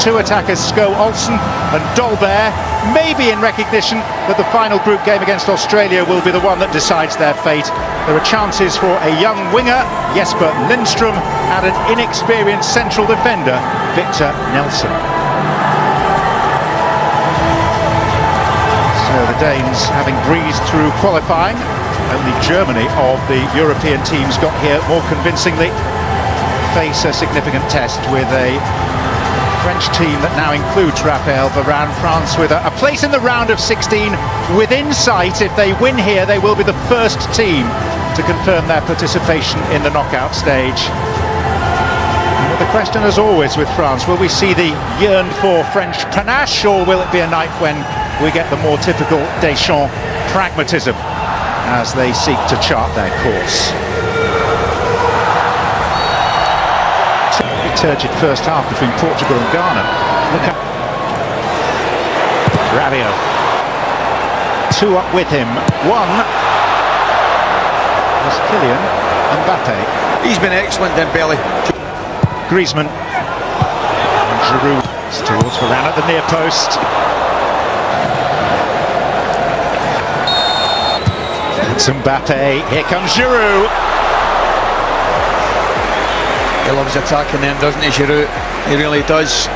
Two attackers, Sko Olsen and Dolberg, maybe in recognition that the final group game against Australia will be the one that decides their fate. There are chances for a young winger, Jesper Lindstrom, and an inexperienced central defender, Victor Nelson. So the Danes, having breezed through qualifying, only Germany of the European teams got here more convincingly, face a significant test with a French team that now includes Raphael Varane. France with a place in the round of 16 within sight. If they win here, they will be the first team to confirm their participation in the knockout stage. But the question, as always with France, will we see the yearned for French panache, or will it be a night when we get the more typical Deschamps pragmatism as they seek to chart their course? Turgid first half between Portugal and Ghana. Look at Rabiot. Two up with him. One was Kylian Mbappe. He's been excellent, Dembele. Griezmann. And Giroud towards Varane at the near post. It's Mbappe. Here comes Giroud. He loves attacking them, doesn't he, Giroud? He really does.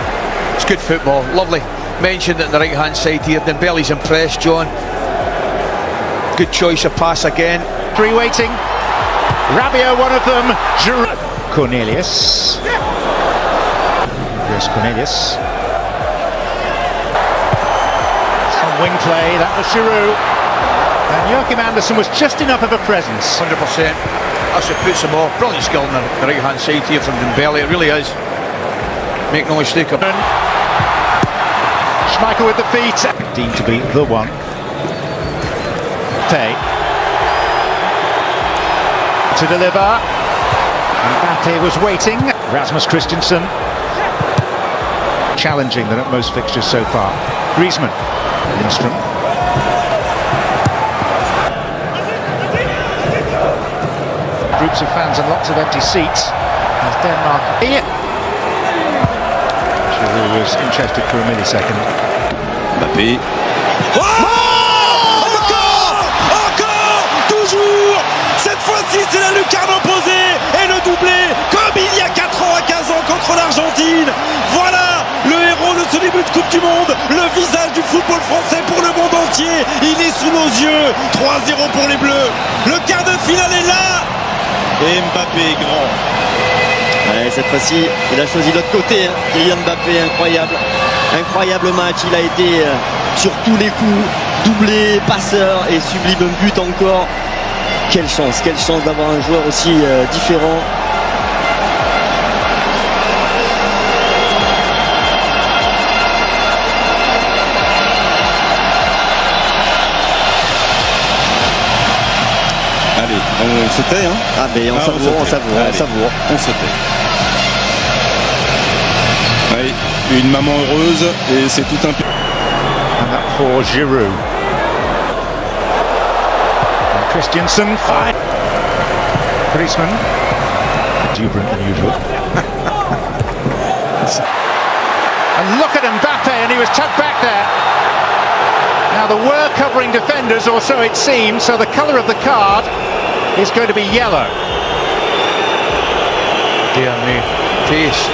It's good football, lovely. Mentioned it on the right hand side here. Dembele's impressed, John. Good choice of pass again. Three waiting. Rabiot, one of them. Giroud. Cornelius. Here's Cornelius. Some wing play. That was Giroud. And Joachim Andersen was just enough of a presence. 100%. That's what puts them off. Brilliant skill on the right hand side here from Dembele. It really is. Make no mistake about it. Schmeichel with the feet. Deemed to be the one. Pay. To deliver. Mbappe was waiting. Rasmus Christensen. Challenging than at most fixtures so far. Griezmann. Lindstrom. Groups of fans and lots of empty seats as Denmark. Giroud was interested for a millisecond. Mbappé. Encore toujours. Cette fois-ci, c'est la lucarne opposée et le doublé, comme il y a 4 ans à 15 ans contre l'Argentine. Voilà le héros de ce début de Coupe du Monde, le visage du football français pour le monde entier. Il est sous nos yeux. 3-0 pour les Bleus. Le quart de finale est là. Et Mbappé est grand. Ouais, cette fois-ci, il a choisi l'autre côté. Kylian Mbappé, incroyable. Incroyable match. Il a été sur tous les coups, doublé, passeur et sublime but encore. Quelle chance d'avoir un joueur aussi différent. Allez, on se tait, hein. Ah mais on savoure. On se tait. Allez, une maman heureuse et c'est tout un... And that for Giroud. And Christensen. Fine. Griezmann. Exuberant than usual. And look at Mbappe, and he was tucked back there. Now there were covering defenders, or so it seemed, so the colour of the card is going to be yellow. Dear me. Pace.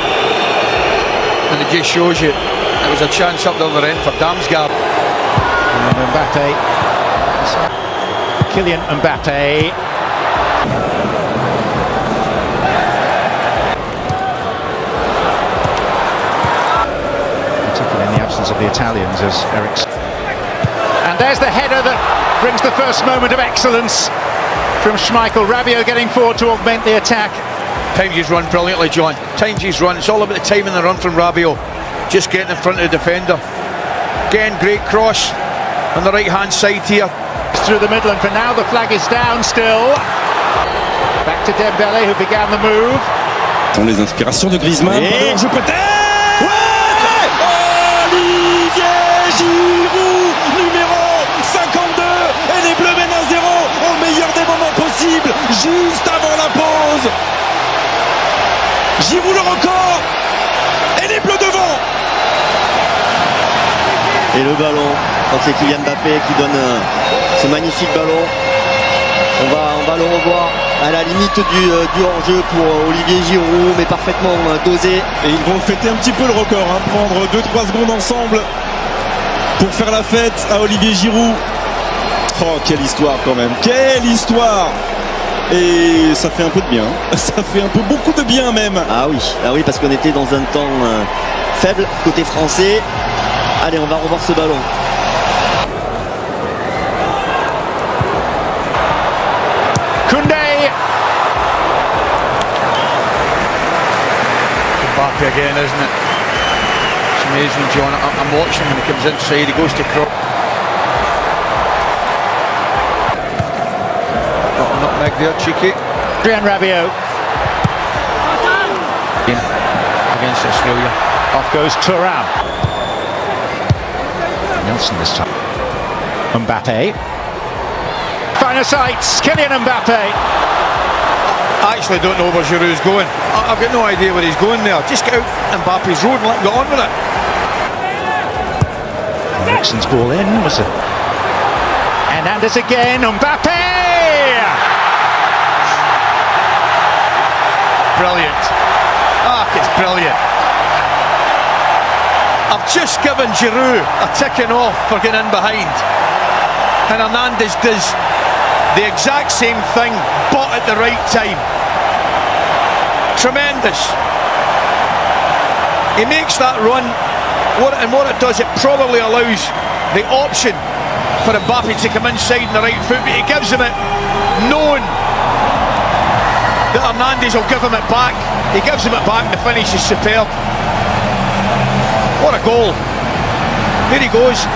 And it just shows you there was a chance up the other end for Damsgaard. And Mbappe. Kylian Mbappe. Particularly in the absence of the Italians, as Eriksen. And there's the header that brings the first moment of excellence from Schmeichel. Rabiot getting forward to augment the attack. Times he's run brilliantly, John. Times he's run. It's all about the time in the run from Rabiot. Just getting in front of the defender. Again, great cross on the right hand side here. Through the middle, and for now the flag is down still. Back to Dembele, who began the move. Sont les inspirations de Griezmann. Et je peut-être. Ouais, Olivier Giroud, numéro 52. Et les Bleus mènent 1-0 au meilleur des moments possibles, juste avant la pause. Giroud le record. Et les Bleus devant. Et le ballon, quand c'est Kylian Mbappé qui donne ce magnifique ballon, on va le revoir à la limite du hors-jeu pour Olivier Giroud, mais parfaitement dosé. Et ils vont fêter un petit peu le record, hein, prendre 2-3 secondes ensemble pour faire la fête à Olivier Giroud. Oh, quelle histoire quand même, quelle histoire! Et ça fait un peu de bien, ça fait un peu beaucoup de bien même. Ah oui, parce qu'on était dans un temps faible côté français. Allez, on va revoir ce ballon. Koundé. Mbappe again, isn't it? It's amazing, John. I'm watching him when he comes inside. He goes to cross. Nutmeg there, cheeky. Adrien Rabiot. Against Australia. Off goes Thuram. Nelson this time. Mbappe. Final sights. Kylian Mbappe. I actually don't know where Giroud's going. I've got no idea where he's going there. Just get out Mbappe's road and let him get on with it. Eriksen's ball in. Was it? Hernandez again. Mbappe. Brilliant. It's brilliant. I've just given Giroud a ticking off for getting in behind. And Hernandez does the exact same thing, but at the right time. Tremendous. He makes that run, and what it does, it probably allows the option for Mbappe to come inside on the right foot, but he gives him it, knowing that Hernandez will give him it back. He gives him it back, and the finish is superb. What a goal. There he goes.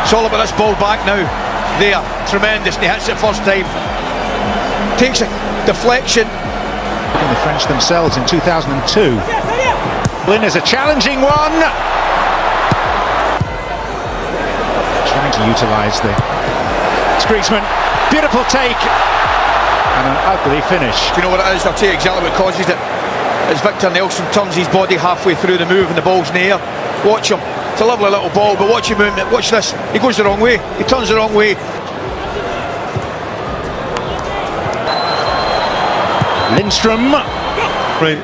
It's all about this ball back now. There, tremendous, and he hits it first time. Takes a deflection. In the French themselves in 2002. Lynn is a challenging one. Trying to utilise it's Griezmann. Beautiful take. And an ugly finish. Do you know what it is? I'll tell you exactly what causes it. As Victor Nelson turns his body halfway through the move and the ball's in the air. Watch him. It's a lovely little ball, but watch him movement. Watch this. He goes the wrong way. He turns the wrong way. Lindstrom. Right.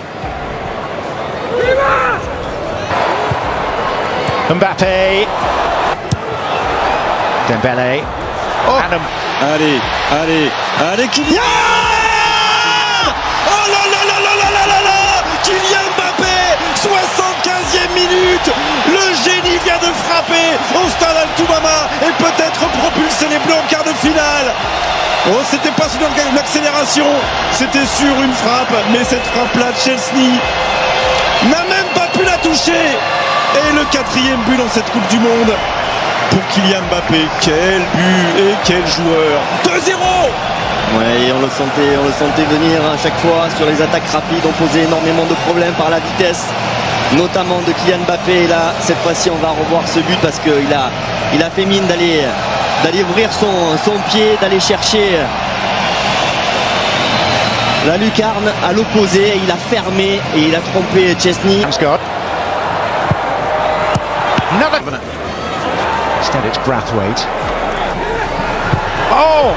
Mbappe. Dembele. And Allez, Kylian! Oh là là là là là là là là! Kylian Mbappé, 75e minute! Le génie vient de frapper au stade Al-Toumama et peut-être propulser les Bleus en quart de finale! Oh, c'était pas sur une accélération, c'était sur une frappe, mais cette frappe-là, Chelsea n'a même pas pu la toucher! Et le 4e but dans cette Coupe du Monde pour Kylian Mbappé. Quel but et quel joueur! 2-0! Ouais, et on le sentait venir à chaque fois sur les attaques rapides. On posait énormément de problèmes par la vitesse, notamment de Kylian Mbappé. Et là, cette fois-ci, on va revoir ce but parce qu'il a fait mine d'aller ouvrir son pied, d'aller chercher la lucarne à l'opposé. Il a fermé et il a trompé Chesney. Instead it's Brathwaite. Oh!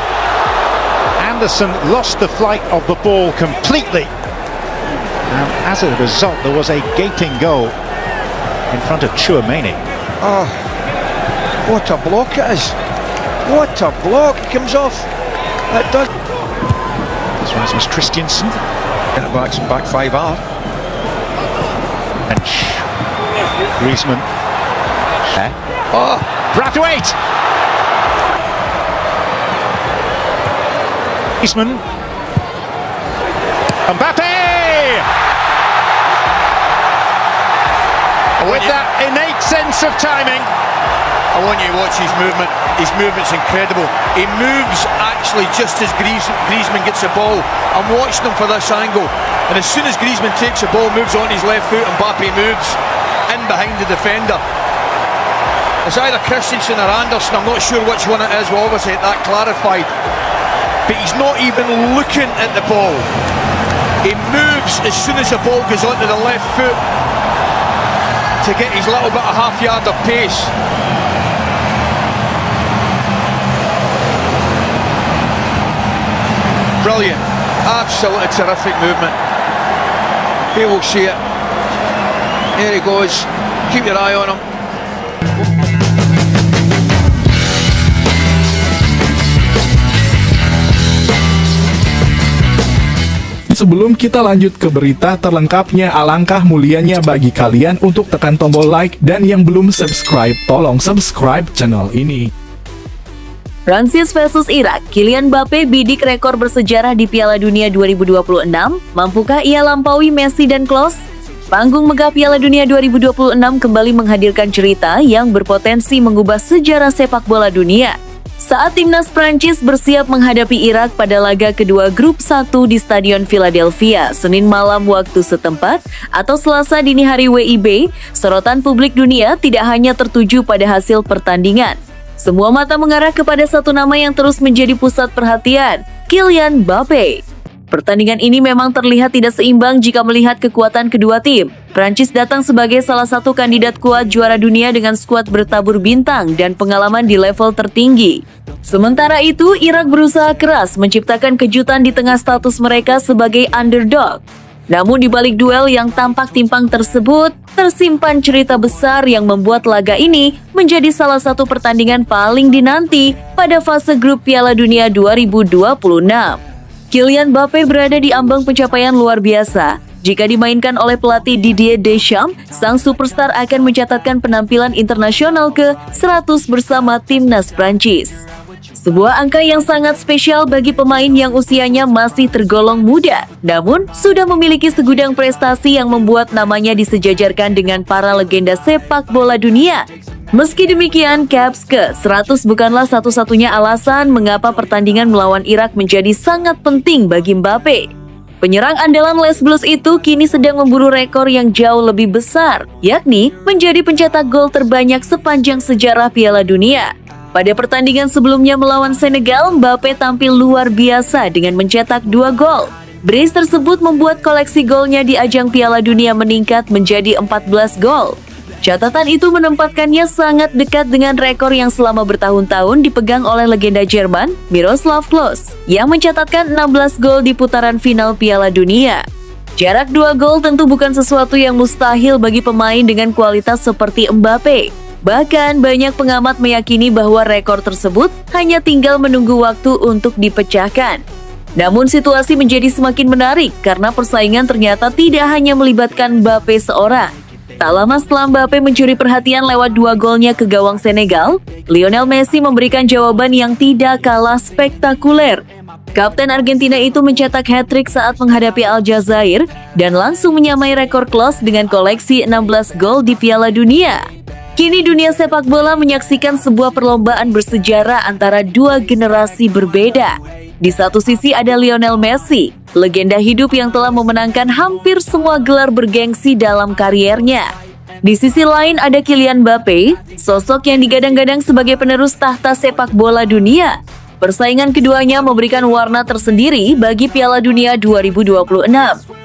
Anderson lost the flight of the ball completely. And as a result, there was a gaping goal in front of Chouameni. Oh, what a block it is. What a block. It comes off. It does. It's Rasmus Christiansen. Get it back 5 hard. And Griezmann. Oh, Brathwaite! Griezmann. Mbappe! With that innate sense of timing. I want you to watch his movement. His movement's incredible. He moves actually just as Griezmann gets the ball. I'm watching him for this angle. And as soon as Griezmann takes the ball, moves on his left foot, Mbappe moves in behind the defender. It's either Christensen or Anderson. I'm not sure which one it is. We'll obviously get that clarified. But he's not even looking at the ball. He moves as soon as the ball goes onto the left foot. to get his little bit of half yard of pace. Brilliant, absolutely terrific movement. He will see it. Here he goes. Keep your eye on him. Sebelum kita lanjut ke berita terlengkapnya, alangkah mulianya bagi kalian untuk tekan tombol like, dan yang belum subscribe, tolong subscribe channel ini. Prancis versus Irak, Kylian Mbappe bidik rekor bersejarah di Piala Dunia 2026. Mampukah ia lampaui Messi dan Klose? Panggung megah Piala Dunia 2026 kembali menghadirkan cerita yang berpotensi mengubah sejarah sepak bola dunia. Saat timnas Prancis bersiap menghadapi Irak pada laga kedua grup 1 di Stadion Philadelphia, Senin malam waktu setempat atau Selasa dini hari WIB, sorotan publik dunia tidak hanya tertuju pada hasil pertandingan. Semua mata mengarah kepada satu nama yang terus menjadi pusat perhatian, Kylian Mbappe. Pertandingan ini memang terlihat tidak seimbang jika melihat kekuatan kedua tim. Prancis datang sebagai salah satu kandidat kuat juara dunia dengan skuad bertabur bintang dan pengalaman di level tertinggi. Sementara itu, Irak berusaha keras menciptakan kejutan di tengah status mereka sebagai underdog. Namun di balik duel yang tampak timpang tersebut, tersimpan cerita besar yang membuat laga ini menjadi salah satu pertandingan paling dinanti pada fase grup Piala Dunia 2026. Kylian Mbappe berada di ambang pencapaian luar biasa. Jika dimainkan oleh pelatih Didier Deschamps, sang superstar akan mencatatkan penampilan internasional ke-100 bersama timnas Prancis. Sebuah angka yang sangat spesial bagi pemain yang usianya masih tergolong muda, namun sudah memiliki segudang prestasi yang membuat namanya disejajarkan dengan para legenda sepak bola dunia. Meski demikian, caps ke-100 bukanlah satu-satunya alasan mengapa pertandingan melawan Irak menjadi sangat penting bagi Mbappe. Penyerang andalan Les Bleus itu kini sedang memburu rekor yang jauh lebih besar, yakni menjadi pencetak gol terbanyak sepanjang sejarah Piala Dunia. Pada pertandingan sebelumnya melawan Senegal, Mbappe tampil luar biasa dengan mencetak 2 gol. Brace tersebut membuat koleksi golnya di ajang Piala Dunia meningkat menjadi 14 gol. Catatan itu menempatkannya sangat dekat dengan rekor yang selama bertahun-tahun dipegang oleh legenda Jerman, Miroslav Klose, yang mencatatkan 16 gol di putaran final Piala Dunia. Jarak 2 gol tentu bukan sesuatu yang mustahil bagi pemain dengan kualitas seperti Mbappe. Bahkan banyak pengamat meyakini bahwa rekor tersebut hanya tinggal menunggu waktu untuk dipecahkan. Namun situasi menjadi semakin menarik karena persaingan ternyata tidak hanya melibatkan Mbappe seorang. Tak lama setelah Mbappe mencuri perhatian lewat 2 golnya ke gawang Senegal, Lionel Messi memberikan jawaban yang tidak kalah spektakuler. Kapten Argentina itu mencetak hat-trick saat menghadapi Aljazair dan langsung menyamai rekor Klose dengan koleksi 16 gol di Piala Dunia. Kini dunia sepak bola menyaksikan sebuah perlombaan bersejarah antara 2 generasi berbeda. Di satu sisi ada Lionel Messi, legenda hidup yang telah memenangkan hampir semua gelar bergengsi dalam kariernya. Di sisi lain ada Kylian Mbappe, sosok yang digadang-gadang sebagai penerus tahta sepak bola dunia. Persaingan keduanya memberikan warna tersendiri bagi Piala Dunia 2026.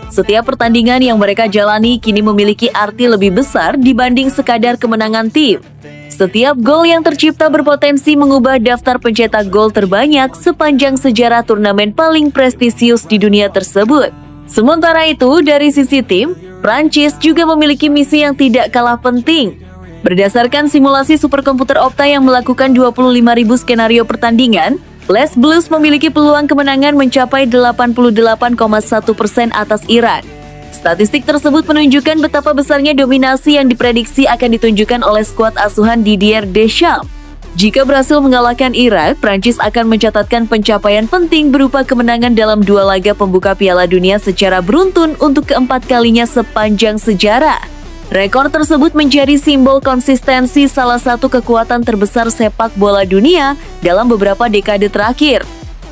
Setiap pertandingan yang mereka jalani kini memiliki arti lebih besar dibanding sekadar kemenangan tim. Setiap gol yang tercipta berpotensi mengubah daftar pencetak gol terbanyak sepanjang sejarah turnamen paling prestisius di dunia tersebut. Sementara itu, dari sisi tim, Prancis juga memiliki misi yang tidak kalah penting. Berdasarkan simulasi superkomputer Opta yang melakukan 25.000 skenario pertandingan, Les Bleus memiliki peluang kemenangan mencapai 88,1% atas Irak. Statistik tersebut menunjukkan betapa besarnya dominasi yang diprediksi akan ditunjukkan oleh skuad asuhan Didier Deschamps. Jika berhasil mengalahkan Irak, Prancis akan mencatatkan pencapaian penting berupa kemenangan dalam 2 laga pembuka Piala Dunia secara beruntun untuk keempat kalinya sepanjang sejarah. Rekor tersebut menjadi simbol konsistensi salah satu kekuatan terbesar sepak bola dunia dalam beberapa dekade terakhir.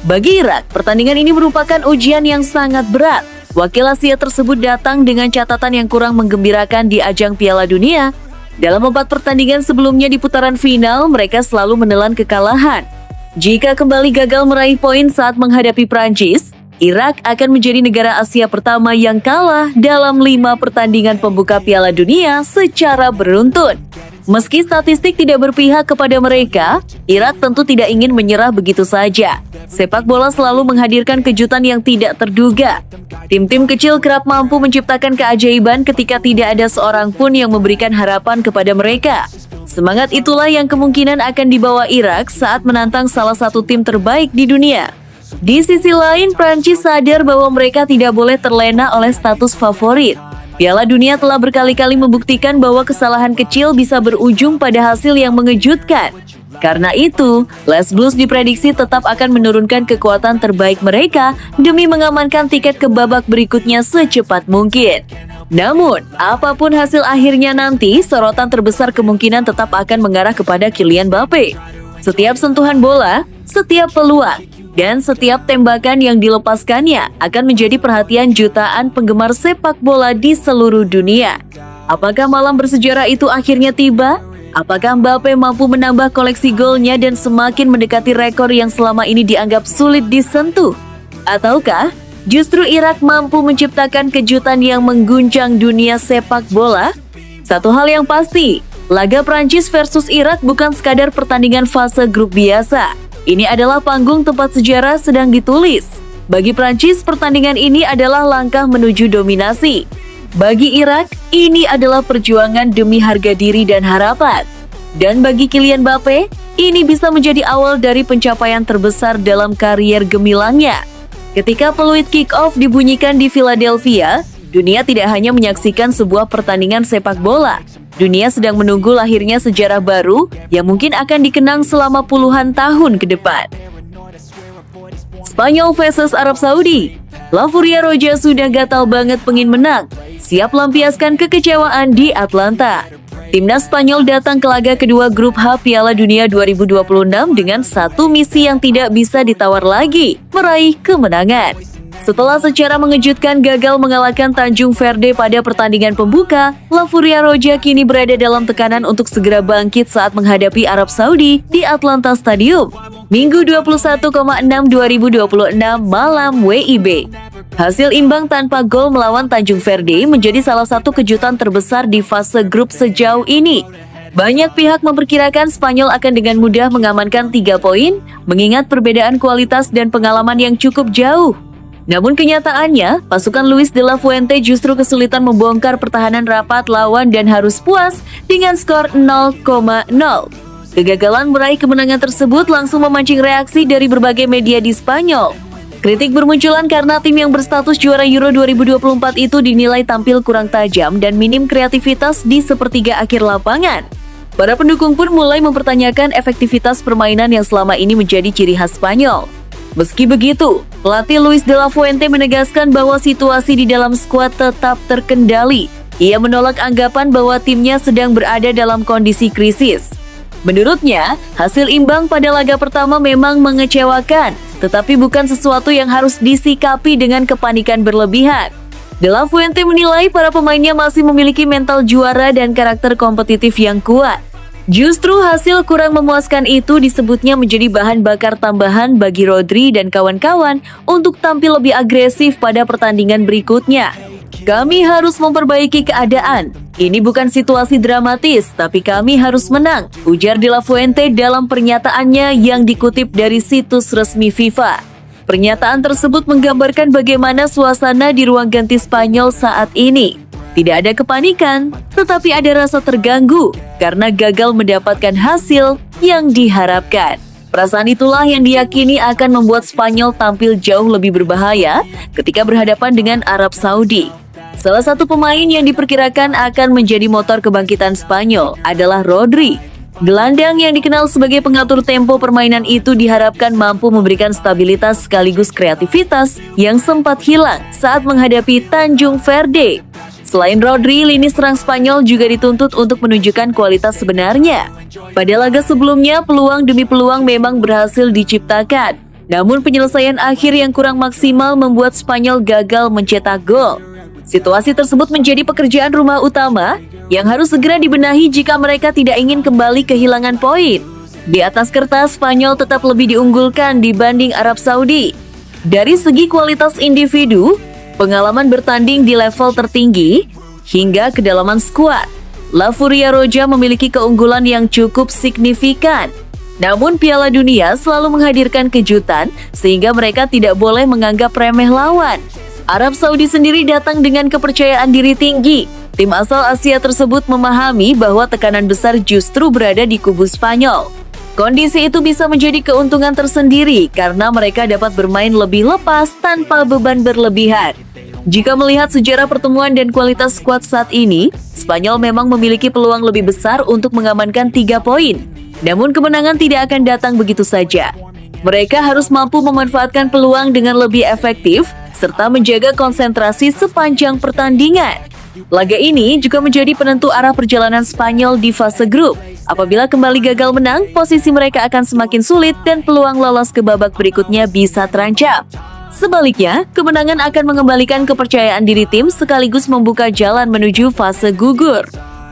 Bagi Irak, pertandingan ini merupakan ujian yang sangat berat. Wakil Asia tersebut datang dengan catatan yang kurang menggembirakan di ajang Piala Dunia. Dalam 4 pertandingan sebelumnya di putaran final, mereka selalu menelan kekalahan. Jika kembali gagal meraih poin saat menghadapi Prancis, Irak akan menjadi negara Asia pertama yang kalah dalam 5 pertandingan pembuka Piala Dunia secara beruntun. Meski statistik tidak berpihak kepada mereka, Irak tentu tidak ingin menyerah begitu saja. Sepak bola selalu menghadirkan kejutan yang tidak terduga. Tim-tim kecil kerap mampu menciptakan keajaiban ketika tidak ada seorang pun yang memberikan harapan kepada mereka. Semangat itulah yang kemungkinan akan dibawa Irak saat menantang salah satu tim terbaik di dunia. Di sisi lain, Prancis sadar bahwa mereka tidak boleh terlena oleh status favorit. Piala Dunia telah berkali-kali membuktikan bahwa kesalahan kecil bisa berujung pada hasil yang mengejutkan. Karena itu, Les Blues diprediksi tetap akan menurunkan kekuatan terbaik mereka demi mengamankan tiket ke babak berikutnya secepat mungkin. Namun, apapun hasil akhirnya nanti, sorotan terbesar kemungkinan tetap akan mengarah kepada Kylian Mbappe. Setiap sentuhan bola, setiap peluang, dan setiap tembakan yang dilepaskannya akan menjadi perhatian jutaan penggemar sepak bola di seluruh dunia. Apakah malam bersejarah itu akhirnya tiba? Apakah Mbappe mampu menambah koleksi golnya dan semakin mendekati rekor yang selama ini dianggap sulit disentuh? Ataukah justru Irak mampu menciptakan kejutan yang mengguncang dunia sepak bola? Satu hal yang pasti, laga Prancis versus Irak bukan sekadar pertandingan fase grup biasa. Ini adalah panggung tempat sejarah sedang ditulis. Bagi Prancis, pertandingan ini adalah langkah menuju dominasi. Bagi Irak, ini adalah perjuangan demi harga diri dan harapan. Dan bagi Kylian Mbappe, ini bisa menjadi awal dari pencapaian terbesar dalam karier gemilangnya. Ketika peluit kick-off dibunyikan di Philadelphia, dunia tidak hanya menyaksikan sebuah pertandingan sepak bola. Dunia sedang menunggu lahirnya sejarah baru yang mungkin akan dikenang selama puluhan tahun ke depan. Spanyol versus Arab Saudi. La Furia Roja sudah gatal banget pengen menang, siap lampiaskan kekecewaan di Atlanta. Timnas Spanyol datang ke laga kedua grup H Piala Dunia 2026 dengan satu misi yang tidak bisa ditawar lagi, meraih kemenangan. Setelah secara mengejutkan gagal mengalahkan Tanjung Verde pada pertandingan pembuka, La Furia Roja kini berada dalam tekanan untuk segera bangkit saat menghadapi Arab Saudi di Atlanta Stadium, Minggu 21,6 2026 malam WIB. Hasil imbang tanpa gol melawan Tanjung Verde menjadi salah satu kejutan terbesar di fase grup sejauh ini. Banyak pihak memperkirakan Spanyol akan dengan mudah mengamankan 3 poin, mengingat perbedaan kualitas dan pengalaman yang cukup jauh. Namun kenyataannya, pasukan Luis de la Fuente justru kesulitan membongkar pertahanan rapat lawan dan harus puas dengan skor 0,0. Kegagalan meraih kemenangan tersebut langsung memancing reaksi dari berbagai media di Spanyol. Kritik bermunculan karena tim yang berstatus juara Euro 2024 itu dinilai tampil kurang tajam dan minim kreativitas di sepertiga akhir lapangan. Para pendukung pun mulai mempertanyakan efektivitas permainan yang selama ini menjadi ciri khas Spanyol. Meski begitu, pelatih Luis de la Fuente menegaskan bahwa situasi di dalam skuad tetap terkendali. Ia menolak anggapan bahwa timnya sedang berada dalam kondisi krisis. Menurutnya, hasil imbang pada laga pertama memang mengecewakan, tetapi bukan sesuatu yang harus disikapi dengan kepanikan berlebihan. De la Fuente menilai para pemainnya masih memiliki mental juara dan karakter kompetitif yang kuat. Justru hasil kurang memuaskan itu disebutnya menjadi bahan bakar tambahan bagi Rodri dan kawan-kawan untuk tampil lebih agresif pada pertandingan berikutnya. Kami harus memperbaiki keadaan. Ini bukan situasi dramatis, tapi kami harus menang, ujar De La Fuente dalam pernyataannya yang dikutip dari situs resmi FIFA. Pernyataan tersebut menggambarkan bagaimana suasana di ruang ganti Spanyol saat ini. Tidak ada kepanikan, tetapi ada rasa terganggu karena gagal mendapatkan hasil yang diharapkan. Perasaan itulah yang diyakini akan membuat Spanyol tampil jauh lebih berbahaya ketika berhadapan dengan Arab Saudi. Salah satu pemain yang diperkirakan akan menjadi motor kebangkitan Spanyol adalah Rodri. Gelandang yang dikenal sebagai pengatur tempo permainan itu diharapkan mampu memberikan stabilitas sekaligus kreativitas yang sempat hilang saat menghadapi Tanjung Verde. Selain Rodri, lini serang Spanyol juga dituntut untuk menunjukkan kualitas sebenarnya. Pada laga sebelumnya, peluang demi peluang memang berhasil diciptakan. Namun penyelesaian akhir yang kurang maksimal membuat Spanyol gagal mencetak gol. Situasi tersebut menjadi pekerjaan rumah utama yang harus segera dibenahi jika mereka tidak ingin kembali kehilangan poin. Di atas kertas, Spanyol tetap lebih diunggulkan dibanding Arab Saudi. Dari segi kualitas individu, pengalaman bertanding di level tertinggi, hingga kedalaman skuad, La Furia Roja memiliki keunggulan yang cukup signifikan. Namun Piala Dunia selalu menghadirkan kejutan sehingga mereka tidak boleh menganggap remeh lawan. Arab Saudi sendiri datang dengan kepercayaan diri tinggi. Tim asal Asia tersebut memahami bahwa tekanan besar justru berada di kubu Spanyol. Kondisi itu bisa menjadi keuntungan tersendiri karena mereka dapat bermain lebih lepas tanpa beban berlebihan. Jika melihat sejarah pertemuan dan kualitas skuad saat ini, Spanyol memang memiliki peluang lebih besar untuk mengamankan 3 poin. Namun kemenangan tidak akan datang begitu saja. Mereka harus mampu memanfaatkan peluang dengan lebih efektif serta menjaga konsentrasi sepanjang pertandingan. Laga ini juga menjadi penentu arah perjalanan Spanyol di fase grup. Apabila kembali gagal menang, posisi mereka akan semakin sulit dan peluang lolos ke babak berikutnya bisa terancam. Sebaliknya, kemenangan akan mengembalikan kepercayaan diri tim sekaligus membuka jalan menuju fase gugur.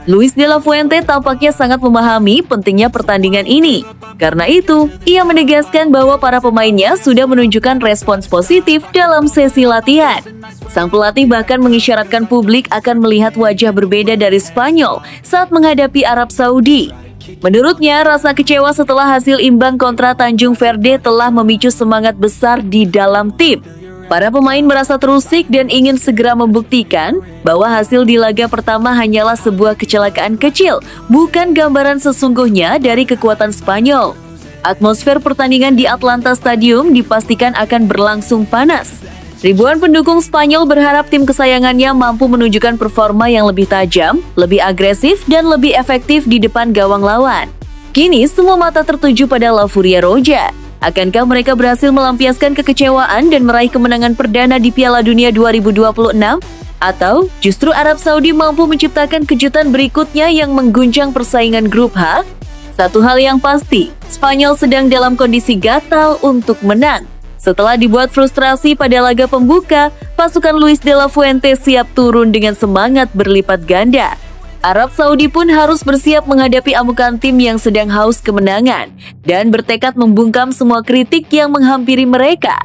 Luis de la Fuente tampaknya sangat memahami pentingnya pertandingan ini. Karena itu, ia menegaskan bahwa para pemainnya sudah menunjukkan respons positif dalam sesi latihan. Sang pelatih bahkan mengisyaratkan publik akan melihat wajah berbeda dari Spanyol saat menghadapi Arab Saudi. Menurutnya, rasa kecewa setelah hasil imbang kontra Tanjung Verde telah memicu semangat besar di dalam tim. Para pemain merasa terusik dan ingin segera membuktikan bahwa hasil di laga pertama hanyalah sebuah kecelakaan kecil, bukan gambaran sesungguhnya dari kekuatan Spanyol. Atmosfer pertandingan di Atlanta Stadium dipastikan akan berlangsung panas. Ribuan pendukung Spanyol berharap tim kesayangannya mampu menunjukkan performa yang lebih tajam, lebih agresif, dan lebih efektif di depan gawang lawan. Kini semua mata tertuju pada La Furia Roja. Akankah mereka berhasil melampiaskan kekecewaan dan meraih kemenangan perdana di Piala Dunia 2026? Atau justru Arab Saudi mampu menciptakan kejutan berikutnya yang mengguncang persaingan grup H? Satu hal yang pasti, Spanyol sedang dalam kondisi gatal untuk menang. Setelah dibuat frustrasi pada laga pembuka, pasukan Luis de la Fuente siap turun dengan semangat berlipat ganda. Arab Saudi pun harus bersiap menghadapi amukan tim yang sedang haus kemenangan dan bertekad membungkam semua kritik yang menghampiri mereka.